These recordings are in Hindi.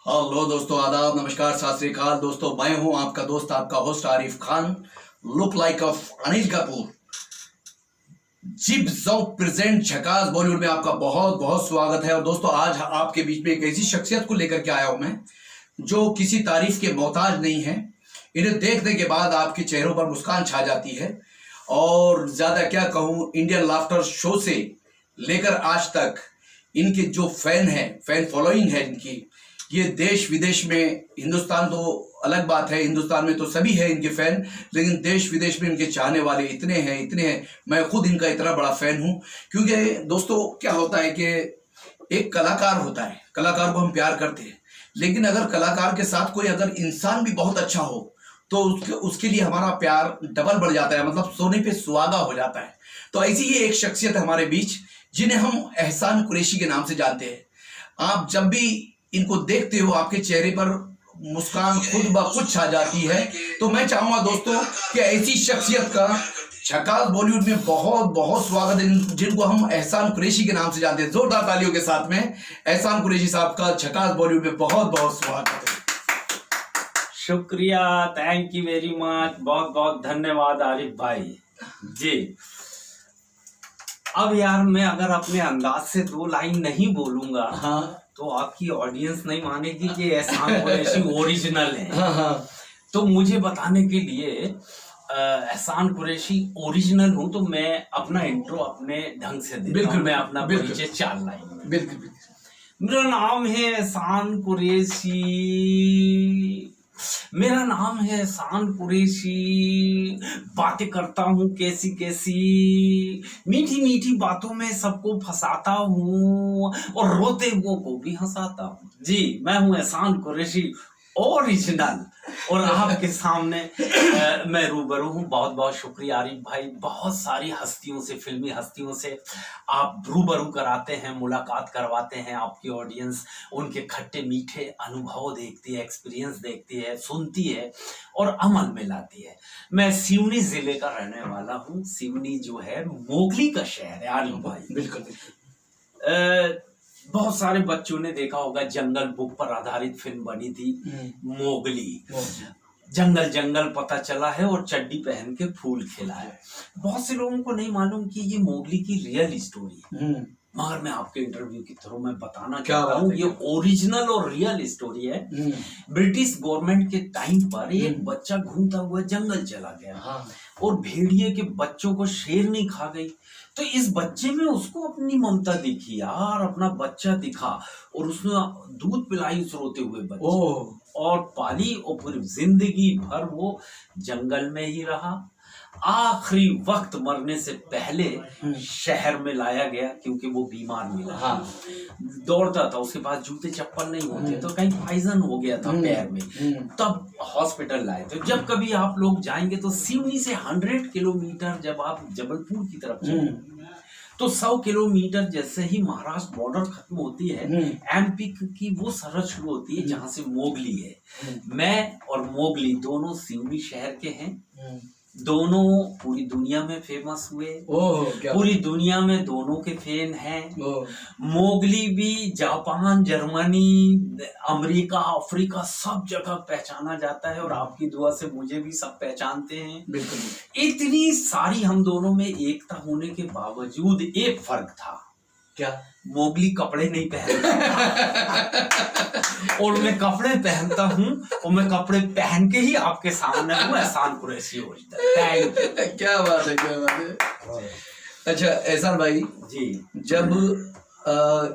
हेलो दोस्तों, आदाब, नमस्कार, सत श्री अकाल। दोस्तों मैं हूं आपका दोस्त, आपका host Arif Khan, look like of Anil Kapoor. Zip जो प्रेजेंट झकास बॉलीवुड में आपका बहुत बहुत स्वागत है। और दोस्तों आज आपके बीच में एक ऐसी शख्सियत को लेकर के आया हूं मैं, जो किसी तारीफ के मोहताज नहीं है। इन्हें देखने के बाद आपके चेहरों पर मुस्कान छा जाती है। और ज्यादा क्या कहूं, इंडियन लाफ्टर शो से लेकर आज तक इनके जो फैन फॉलोइंग है इनकी, ये देश विदेश में, हिंदुस्तान तो अलग बात है, हिंदुस्तान में तो सभी है इनके फैन, लेकिन देश विदेश में इनके चाहने वाले इतने हैं। मैं खुद इनका इतना बड़ा फैन हूं। क्योंकि दोस्तों क्या होता है कि एक कलाकार होता है, कलाकार को हम प्यार करते हैं, लेकिन अगर कलाकार के साथ कोई अगर इंसान भी बहुत अच्छा हो तो उसके लिए हमारा प्यार डबल बढ़ जाता है, मतलब सोने पे सुहागा हो जाता है। तो ऐसी ही एक शख्सियत है हमारे बीच, जिन्हें हम एहसान कुरैशी के नाम से जानते हैं। आप जब भी इनको देखते हो आपके चेहरे पर मुस्कान खुद ब खुद छा जाती है। तो मैं चाहूंगा दोस्तों कि ऐसी शख्सियत का झकास बॉलीवुड में बहुत बहुत स्वागत है, जिनको हम एहसान कुरैशी के नाम से जानते हैं। जोरदार तालियों के साथ में एहसान कुरैशी साहब का झकास बॉलीवुड में बहुत बहुत स्वागत है। शुक्रिया, थैंक यू वेरी मच, बहुत बहुत धन्यवाद आरिफ भाई जी। अब यार मैं अगर अपने अंदाज से दो लाइन नहीं बोलूंगा तो आपकी ऑडियंस नहीं मानेगी कि एहसान कुरैशी ओरिजिनल है। तो मुझे बताने के लिए एहसान कुरैशी ओरिजिनल हूं, तो मैं अपना इंट्रो अपने ढंग से देता हूं। मैं अपना परिचय 4 लाइन में। बिल्कुल। मेरा नाम है एहसान कुरैशी, मेरा नाम है एहसान कुरैशी। बातें करता हूँ कैसी कैसी, मीठी मीठी बातों में सबको फंसाता हूँ और रोते हुओं को भी हंसाता हूँ। जी, मैं हूँ एहसान कुरैशी ओरिजिनल, और आपके सामने मैं रूबरू हूँ। बहुत बहुत शुक्रिया आरिफ भाई, बहुत सारी हस्तियों से, फिल्मी हस्तियों से आप रूबरू कराते हैं, मुलाकात करवाते हैं। आपकी ऑडियंस उनके खट्टे मीठे अनुभव देखती है, एक्सपीरियंस देखती है, सुनती है और अमल में लाती है। मैं सिवनी जिले का रहने वाला हूँ। सिवनी जो है मोगली का शहर है आरिफ भाई। बिल्कुल। बहुत सारे बच्चों ने देखा होगा, जंगल बुक पर आधारित फिल्म बनी थी मोगली। जंगल जंगल पता चला है और चड्डी पहन के फूल खिला है। बहुत से लोगों को नहीं मालूम कि ये मोगली की रियल स्टोरी है, मगर मैं आपके इंटरव्यू के थ्रू मैं बताना चाहता हूँ ये ओरिजिनल और रियल स्टोरी है। ब्रिटिश गवर्नमेंट के टाइम पर एक बच्चा घूमता हुआ जंगल चला गया और भेड़िए के बच्चों को शेरनी खा गई। तो इस बच्चे में उसको अपनी ममता दिखी यार, अपना बच्चा दिखा, और उसने दूध पिलाई उस रोते हुए बच्चे और पाली, और पूरी जिंदगी भर वो जंगल में ही रहा। आखिरी वक्त मरने से पहले शहर में लाया गया, क्योंकि वो बीमार मिला। दौड़ता था, उसके पास जूते चप्पल नहीं होते, तो कहीं पॉइजन हो गया था पैर में, तब हॉस्पिटल लाए थे। जब कभी आप लोग जाएंगे तो सिवनी से 100 किलोमीटर जब आप जबलपुर की तरफ जाएंगे तो 100 किलोमीटर जैसे ही महाराष्ट्र बॉर्डर खत्म होती है, एमपी की वो सरहद शुरू होती है जहाँ से मोगली है। मैं और मोगली दोनों सिवनी शहर के हैं, दोनों पूरी दुनिया में फेमस हुए। पूरी दुनिया में दोनों के फैन हैं। मोगली भी जापान, जर्मनी, अमेरिका, अफ्रीका सब जगह पहचाना जाता है, और आपकी दुआ से मुझे भी सब पहचानते हैं। बिल्कुल। इतनी सारी हम दोनों में एकता होने के बावजूद एक फर्क था। क्या? मोगली कपड़े नहीं पहनता और मैं कपड़े पहनता हूँ, और मैं कपड़े पहन के ही आपके सामने हूँ एहसान कुरैशी ओरिजिनल। क्या बात है, क्या बात है। अच्छा एहसान भाई जी, जब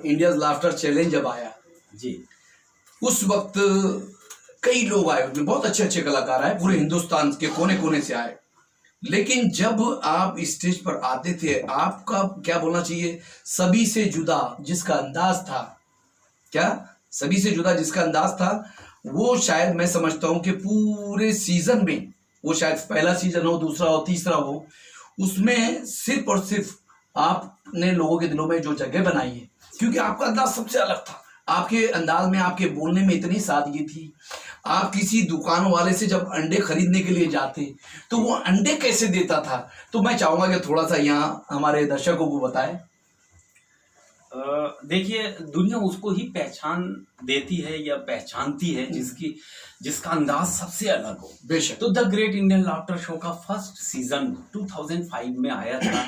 इंडियाज लाफ्टर चैलेंज जब आया जी, उस वक्त कई लोग आए, उसमें बहुत अच्छे अच्छे कलाकार आए, पूरे हिंदुस्तान के कोने कोने से आए। लेकिन जब आप स्टेज पर आते थे, आपका क्या बोलना चाहिए, सभी से जुदा जिसका अंदाज था, क्या सभी से जुदा जिसका अंदाज था, वो शायद मैं समझता हूं कि पूरे सीजन में, वो शायद पहला सीजन हो, दूसरा हो, तीसरा हो, उसमें सिर्फ और सिर्फ आपने लोगों के दिलों में जो जगह बनाई है, क्योंकि आपका अंदाज सबसे अलग था। आपके अंदाज में, आपके बोलने में इतनी सादगी थी। आप किसी दुकान वाले से जब अंडे खरीदने के लिए जाते तो वो अंडे कैसे देता था, तो मैं चाहूंगा कि थोड़ा सा यहाँ हमारे दर्शकों को बताएं। देखिए, दुनिया उसको ही पहचान देती है या पहचानती है जिसका अंदाज सबसे अलग हो। बेशक। तो the great Indian laughter show का फर्स्ट सीजन 2005 में आया था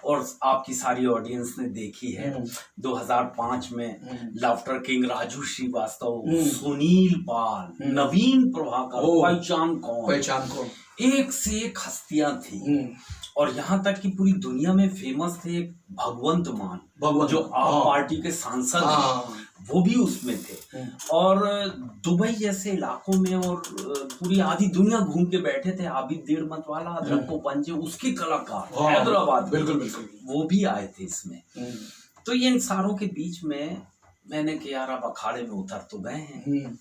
और आपकी सारी ऑडियंस ने देखी है। 2005 में लाफ्टर किंग राजू श्रीवास्तव, सुनील पाल, नवीन प्रभाकर, पहचान कौन, एक से एक हस्तियां थी। और यहाँ तक कि पूरी दुनिया में फेमस थे भगवंत मान, जो आप पार्टी के सांसद हैं, वो भी उसमें थे। और दुबई जैसे इलाकों में और पूरी आधी दुनिया घूम के बैठे थे। आबिद देर मतवाला, अदरक को पंजे, उसके कलाकार हैदराबाद, बिल्कुल बिल्कुल, वो भी आए थे इसमें। तो ये इन सारों के बीच में मैंने कि यार अब अखाड़े में उतर तो गए हैं,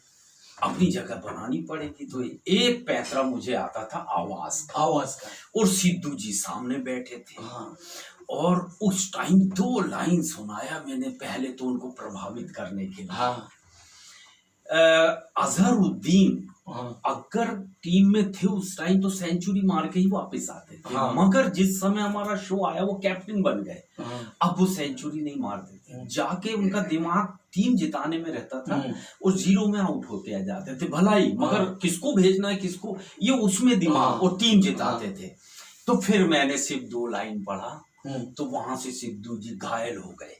अपनी जगह बनानी पड़ेगी। तो एक पैंतरा मुझे आता था आवाज का, और सिद्धू जी सामने बैठे थे। और उस टाइम 2 लाइन सुनाया मैंने, पहले तो उनको प्रभावित करने के लिए। अजहरुद्दीन अगर टीम में थे उस टाइम तो सेंचुरी मार के ही वापस आते थे। मगर जिस समय हमारा शो आया वो कैप्टन बन गए, अब वो सेंचुरी नहीं मारते थे। जाके उनका दिमाग टीम जिताने में रहता था और 0 में आउट होते आ जाते थे। भलाई मगर किसको भेजना है किसको, ये उसमें दिमाग, और टीम जिताते थे। तो फिर मैंने सिर्फ 2 लाइन पढ़ा तो वहां से सिद्धू जी घायल हो गए।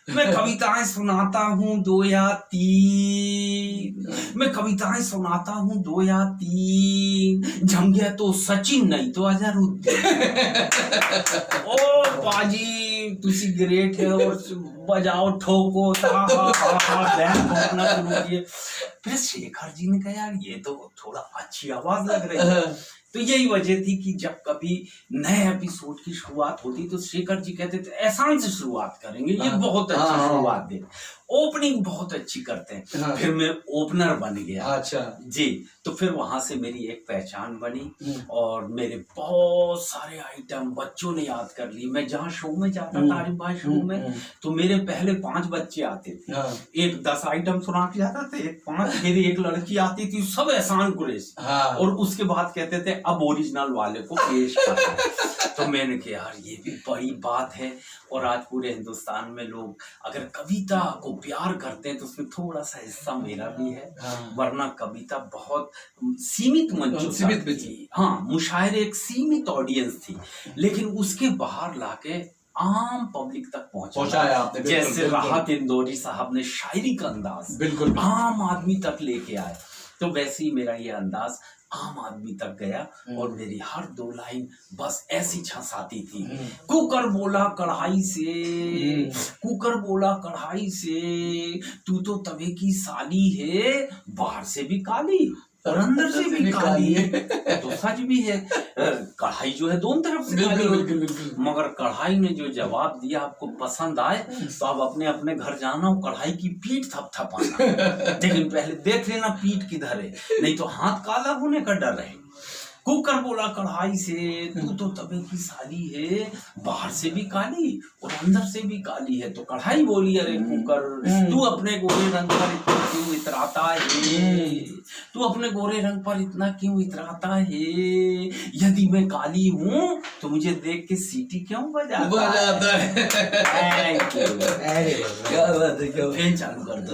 मैं कविताएं सुनाता हूँ 2 या 3, मैं कविताएं सुनाता हूँ 2 या 3, जम गया तो सचिन नहीं तो अजहरुद्दीन। ओ पाजी तुसी ग्रेट है, और बजाओ ठोको ठोकना शुरू किए। फिर शेखर जी ने कहा यार ये तो थोड़ा अच्छी आवाज लग रही है। तो यही वजह थी कि जब कभी नए एपिसोड की शुरुआत होती तो शेखर जी कहते थे एहसान से शुरुआत करेंगे, ये बहुत अच्छी शुरुआत दे, ओपनिंग बहुत अच्छी करते हैं। फिर मैं ओपनर बन गया। अच्छा जी। तो फिर वहां से मेरी एक पहचान बनी और मेरे बहुत सारे आइटम बच्चों ने याद कर लिए। मैं जहाँ शो में जाता था, आरिफ भाई शो में, तो मेरे पहले 5 बच्चे आते थे। एक 10 आइटम सुना के जाता था, एक 5, फिर एक लड़की आती थी, सब एहसान कुरैशी। और उसके बाद कहते थे अब ओरिजिनल वाले को पेश करना। तो मैंने कहा यार ये भी बड़ी बात है। और आज पूरे हिंदुस्तान में लोग अगर कविता को प्यार करते हैं तो उसमें थोड़ा सा हिस्सा मेरा भी है। वरना कविता बहुत सीमित मंचों तक थी। हाँ, मुशायरे एक सीमित ऑडियंस थी, लेकिन उसके बाहर लाके आम पब्लिक तक पहुंचाया आपने। जैसे राहत इंदौरी साहब ने शायरी का अंदाज बिल्कुल आम आदमी तक लेके आए, तो वैसे ही मेरा ये अंदाज आम आदमी तक गया। और मेरी हर 2 लाइन बस ऐसी झंसाती थी। कुकर बोला कढ़ाई से, कुकर बोला कढ़ाई से, तू तो तवे की साली है, बाहर से भी काली और अंदर से भी काली है। तो सच भी है, कढ़ाई जो है दोनों तरफ से काली है। मगर कढ़ाई ने जो जवाब दिया आपको पसंद आए तो आप अपने अपने घर जाना और कढ़ाई की पीठ थपथपाना, लेकिन पहले देख लेना पीठ किधर है, नहीं तो हाथ काला होने का डर है। कुकर बोला कढ़ाई से, तू तो तवे की साली है, बाहर से भी काली और अंदर से भी काली है। तो कढ़ाई बोली अरे कुकर, तू अपने गोरे रंग पर इतना क्यों इतराता है, तू अपने गोरे रंग पर इतना क्यों इतराता है, यदि मैं काली हूँ तो मुझे देख के सीटी क्यों बजाता है। क्या बात है, फैन चालू कर दो।